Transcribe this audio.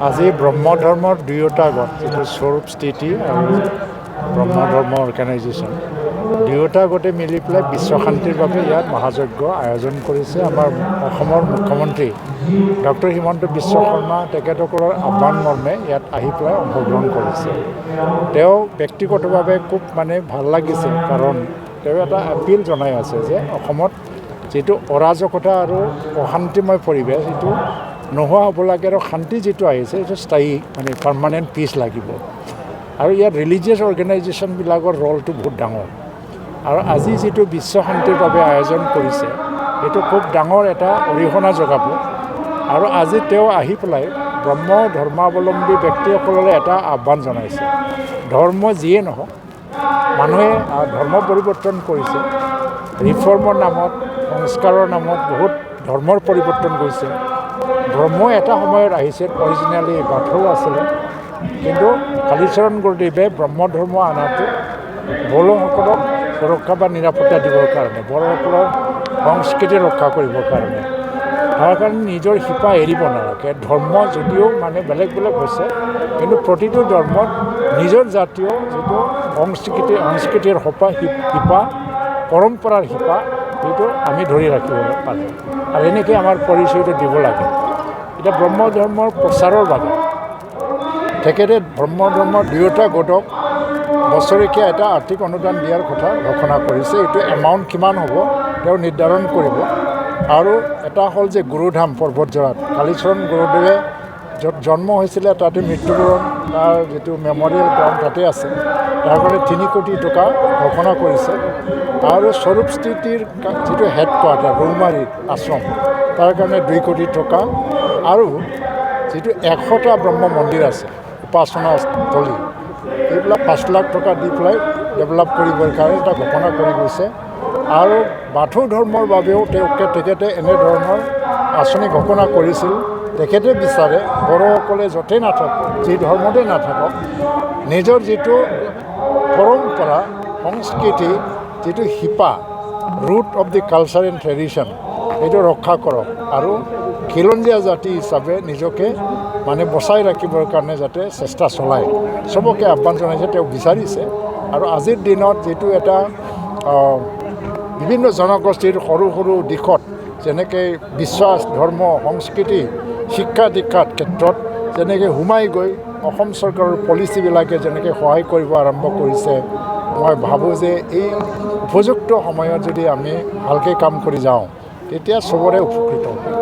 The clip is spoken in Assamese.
আজি ব্ৰহ্ম ধৰ্মৰ দুয়োটা গোট যিটো স্বৰূপ স্থিতি আৰু ব্ৰহ্ম ধৰ্ম অৰ্গেনাইজেশ্যন দুয়োটা গোটে মিলি পেলাই বিশ্ব শান্তিৰ বাবে ইয়াত মহাযজ্ঞ আয়োজন কৰিছে। আমাৰ অসমৰ মুখ্যমন্ত্ৰী ডক্টৰ হিমন্ত বিশ্ব শৰ্মা তেখেতসকলৰ আহ্বান মৰ্মে ইয়াত আহি পেলাই অংশগ্ৰহণ কৰিছে। তেওঁ ব্যক্তিগতভাৱে খুব ভাল লাগিছে, কাৰণ তেওঁ এটা আপিল জনাই আছে যে অসমত যিটো অৰাজকতা আৰু অশান্তিময় পৰিৱেশ সেইটো নোহোৱা হ'ব লাগে, আৰু শান্তি যিটো আহিছে সেইটো স্থায়ী পাৰ্মানেণ্ট পিচ লাগিব। আৰু ইয়াত ৰিলিজিয়াছ অৰ্গেনাইজেশ্যনবিলাকৰ ৰলটো বহুত ডাঙৰ। আৰু আজি যিটো বিশ্ব শান্তিৰ বাবে আয়োজন কৰিছে সেইটো খুব ডাঙৰ এটা অৰিহণা যোগাব। আৰু আজি তেওঁ আহি পেলাই ব্ৰহ্ম ধৰ্মাৱলম্বী ব্যক্তিসকললৈ এটা আহ্বান জনাইছে। ধৰ্ম যিয়ে নহওক, মানুহে ধৰ্ম পৰিৱৰ্তন কৰিছে। ৰিফৰ্মৰ নামত, সংস্কাৰৰ নামত বহুত ধৰ্মৰ পৰিৱৰ্তন কৰিছে। ব্ৰহ্ম এটা সময়ত আহিছে, অৰিজিনেলি বাথৌ আছিলে, কিন্তু কালীচৰণ গুৰুদেৱে ব্ৰহ্ম ধৰ্ম অনাটো বড়োসকলক সুৰক্ষা বা নিৰাপত্তা দিবৰ কাৰণে, বড়োসকলৰ সংস্কৃতি ৰক্ষা কৰিবৰ কাৰণে, তাৰ কাৰণে নিজৰ শিপা এৰিব নালাগে। ধৰ্ম যদিও বেলেগ বেলেগ হৈছে, কিন্তু প্ৰতিটো ধৰ্মত নিজৰ জাতীয় যিটো সংস্কৃতিৰ শিপা, পৰম্পৰাৰ শিপা, সেইটো আমি ধৰি ৰাখিব পাৰোঁ। আৰু এনেকৈ আমাৰ পৰিচয়টো দিব লাগে। এতিয়া ব্ৰহ্ম ধৰ্মৰ প্ৰচাৰৰ বাবে তেখেতে ব্ৰহ্ম ধৰ্মৰ দুয়োটা গোটক বছৰেকীয়া এটা আৰ্থিক অনুদান দিয়াৰ কথা ঘোষণা কৰিছে। এইটো এমাউণ্ট কিমান হ'ব তেওঁ নিৰ্ধাৰণ কৰিব। আৰু এটা হ'ল যে গুৰুধাম পৰ্বতজোৰাত কালীচৰণ গুৰুদেৱে য'ত জন্ম হৈছিলে তাতে মৃত্যুবৰণ, তাৰ যিটো মেমৰিয়েল গ্ৰাউণ্ড তাতে আছে, তাৰ কাৰণে 3 কোটি টকা ঘোষণা কৰিছে। আৰু স্বৰূপ স্থিতিৰ যিটো হেডকোৱাৰ্টাৰ ৰৌমাৰীৰ আশ্ৰম, তাৰ কাৰণে 2 কোটি টকা, আৰু যিটো 100টা ব্ৰহ্ম মন্দিৰ আছে, উপাসনা স্থলী, এইবিলাক 5 লাখ টকা দি পেলাই ডেভেলপ কৰিবৰ কাৰণে এটা ঘোষণা কৰি গৈছে। আৰু বাথৌ ধৰ্মৰ বাবেও তেখেতে এনেধৰণৰ আঁচনি ঘোষণা কৰিছিল। তেখেতে বিচাৰে বড়োসকলে য'তেই নাথাকক, যি ধৰ্মতে নাথাকক, নিজৰ যিটো পৰম্পৰা, সংস্কৃতি, যিটো শিপা, root of the culture and tradition, সেইটো ৰক্ষা কৰক। আৰু খিলঞ্জীয়া জাতি হিচাপে নিজকে বচাই ৰাখিবৰ কাৰণে যাতে চেষ্টা চলায়, চবকে আহ্বান জনাইছে, তেওঁ বিচাৰিছে। আৰু আজিৰ দিনত যিটো এটা বিভিন্ন জনগোষ্ঠীৰ সৰু সৰু দিশত যেনেকৈ বিশ্বাস, ধৰ্ম, সংস্কৃতি, শিক্ষা দীক্ষাৰ ক্ষেত্ৰত যেনেকৈ সোমাই গৈ অসম চৰকাৰৰ পলিচিবিলাকে যেনেকৈ সহায় কৰিব আৰম্ভ কৰিছে, মই ভাবোঁ যে এই উপযুক্ত সময়ত যদি আমি ভালকৈ কাম কৰি যাওঁ তেতিয়া চবৰে উপকৃত হ'ব।